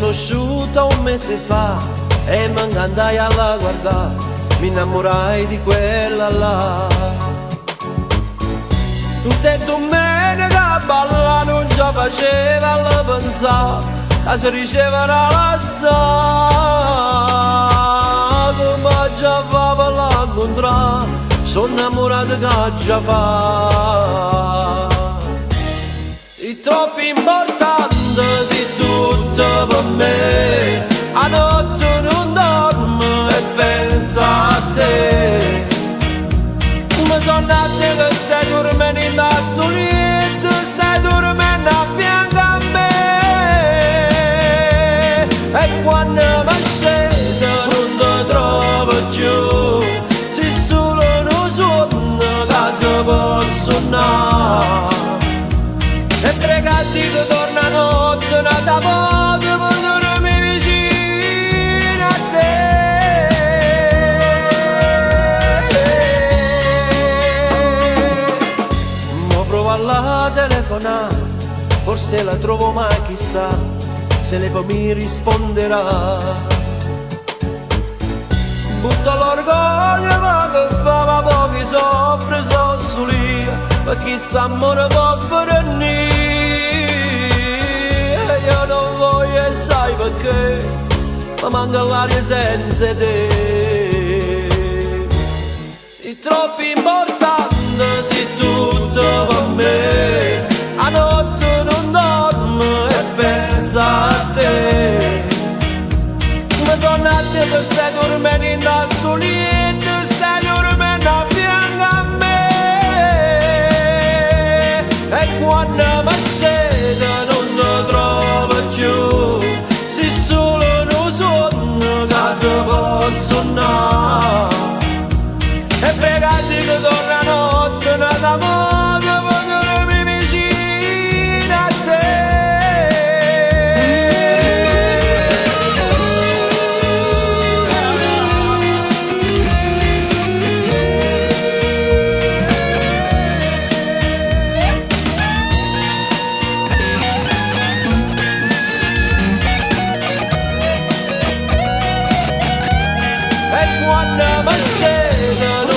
conosciuta un mese fa e mi andai alla guardare, mi innamorai di quella là. Tutte domeniche a ballare non ci faceva alla pensare, che si ricevano lassata, ma già fa per l'incontrare, sono innamorato che già fa. Sei troppo importante, sei tutto per me, a notte non dormo e penso a te. Come sono nate che stai dormendo in sto letto, stai dormendo a fianco a me. E quando mi scendo non ti trovo più, sei solo uno sogno che si può suonare. E pregati che torna notte, nata poco, per dormire vicino a te. Mo provo alla telefonare, forse la trovo ma chissà se lei poi mi risponderà. Butto l'orgoglio ma che fa, ma pochi soffre, so lì, ma chissà mo ne può venire. Io non voglio e sai perché, ma manca l'aria senza te. Sei troppo importante, sei tutto per me, a notte non dormo e penso a te. Come sono nate che stai dormendo in sto letto, stai dormendo a fianco a me. E quando mi scendo non ti trovo più, sei solo uno sogno che si può suonare. E pregati che torna notte, nata moda, per dormire vicino a te. E quando mi scendo